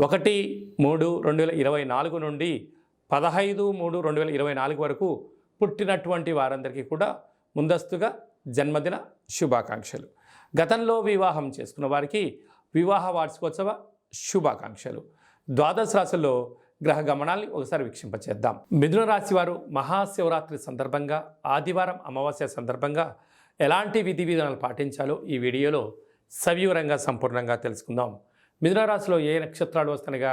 1/3/2024 నుండి 15/3/2024 వరకు పుట్టినటువంటి వారందరికీ కూడా ముందస్తుగా జన్మదిన శుభాకాంక్షలు. గతంలో వివాహం చేసుకున్న వారికి వివాహ వార్షికోత్సవ శుభాకాంక్షలు. ద్వాదశ రాశుల్లో గ్రహ గమనాల్ని ఒకసారి వీక్షింపచేద్దాం. మిథున రాశి వారు మహాశివరాత్రి సందర్భంగా ఆదివారం అమావాస్య సందర్భంగా ఎలాంటి విధి విధానాలు పాటించాలో ఈ వీడియోలో సవివరంగా సంపూర్ణంగా తెలుసుకుందాం. మిథున రాశిలో ఏ నక్షత్రాలు వస్తాయనగా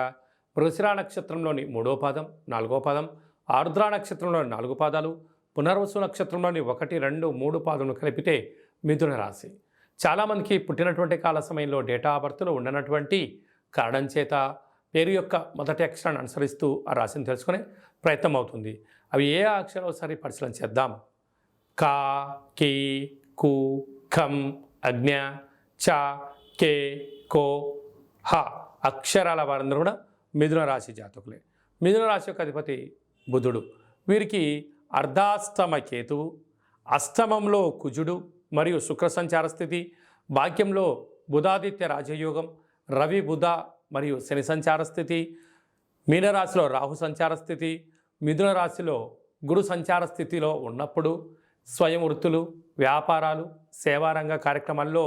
మృగశిర నక్షత్రంలోని 3వ పాదం, 4వ పాదం, ఆరుద్ర నక్షత్రంలోని 4 పాదాలు, పునర్వసు నక్షత్రంలోని 1, 2, 3 పాదములు కలిపితే మిథున రాశి. చాలామందికి పుట్టినటువంటి కాల సమయంలో డేటా ఆఫ్ బర్త్లో ఉండనటువంటి కారణం చేత పేరు యొక్క మొదటి అక్షరాన్ని అనుసరిస్తూ ఆ రాశిని తెలుసుకునే ప్రయత్నం అవుతుంది. అవి ఏ అక్షరాలు ఒకసారి పరిశీలన చేద్దాం. కా, కి, కు, ఖం, అజ్ఞ, చ, కే, కో, హ అక్షరాల వారందరూ కూడా మిథున రాశి జాతకులే. మిథున రాశి యొక్క అధిపతి బుధుడు. వీరికి అర్ధాష్టమ కేతువు, అష్టమంలో కుజుడు మరియు శుక్ర సంచార స్థితి, భాగ్యంలో బుధాదిత్య రాజయోగం, రవి బుధ మరియు శని సంచార స్థితి, మీనరాశిలో రాహు సంచార స్థితి, మిథున రాశిలో గురు సంచార స్థితిలో ఉన్నప్పుడు స్వయం వృత్తులు, వ్యాపారాలు, సేవారంగ కార్యక్రమాల్లో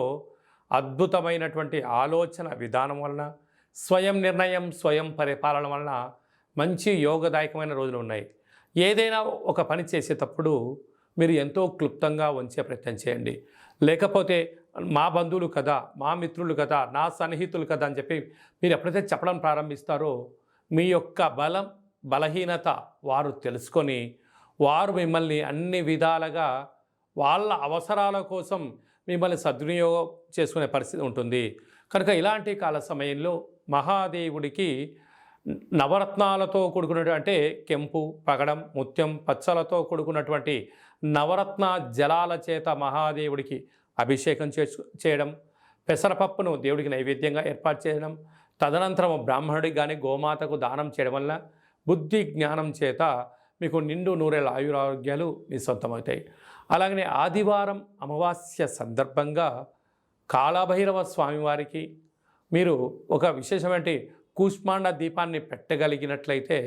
అద్భుతమైనటువంటి ఆలోచన విధానం వలన, స్వయం నిర్ణయం, స్వయం పరిపాలన వలన మంచి యోగదాయకమైన రోజులు ఉన్నాయి. ఏదైనా ఒక పని చేసేటప్పుడు మీరు ఎంతో క్లుప్తంగా ఉంచే ప్రయత్నం చేయండి. లేకపోతే మా బంధువులు కదా, మా మిత్రులు కదా, నా సన్నిహితులు కదా అని చెప్పి మీరు ఎప్పుడైతే చెప్పడం ప్రారంభిస్తారో మీ యొక్క బలం, బలహీనత వారు తెలుసుకొని వారు మిమ్మల్ని అన్ని విధాలుగా వాళ్ళ అవసరాల కోసం మిమ్మల్ని సద్వినియోగం చేసుకునే పరిస్థితి ఉంటుంది. కనుక ఇలాంటి కాల సమయంలో మహాదేవుడికి నవరత్నాలతో కూడుకున్నటువంటి కెంపు, పగడం, ముత్యం, పచ్చలతో కూడుకున్నటువంటి నవరత్న జలాల చేత మహాదేవుడికి అభిషేకం చేయడం, పెసరపప్పును దేవుడికి నైవేద్యంగా ఏర్పాటు చేయడం, తదనంతరం బ్రాహ్మణుడికి కానీ గోమాతకు దానం చేయడం వల్ల బుద్ధి జ్ఞానం చేత మీకు నిండు నూరేళ్ళ ఆయురారోగ్యాలు మీ సొంతమవుతాయి. అలాగనే ఆదివారం అమావాస్య సందర్భంగా కాళభైరవ స్వామివారికి మీరు ఒక విశేషమైన కూష్మాండ దీపాన్ని పెట్టగలిగినట్లయితే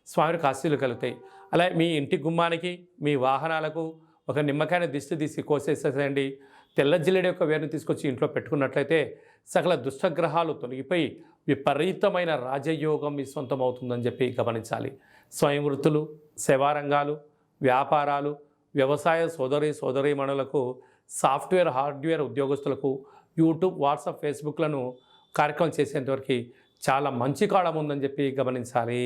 స్వామికి ఆశీస్సులు కలుగుతాయి. అలాగే మీ ఇంటి గుమ్మానికి, మీ వాహనాలకు ఒక నిమ్మకాయని దిష్టి తీసి కోసేసేయండి. తెల్ల జిల్లేడు యొక్క వేరుని తీసుకొచ్చి ఇంట్లో పెట్టుకున్నట్లయితే సకల దుష్టగ్రహాలు తొలగిపోయి విపరీతమైన రాజయోగం మీ సొంతం అవుతుందని చెప్పి గమనించాలి. స్వయం వృత్తులు, సేవారంగాలు, వ్యాపారాలు, వ్యవసాయ సోదరీమణులకు, సాఫ్ట్వేర్, హార్డ్వేర్ ఉద్యోగస్తులకు, యూట్యూబ్, వాట్సాప్, ఫేస్బుక్లను కార్యక్రమం చేసేంతవరకు చాలా మంచి కాలం ఉందని చెప్పి గమనించాలి.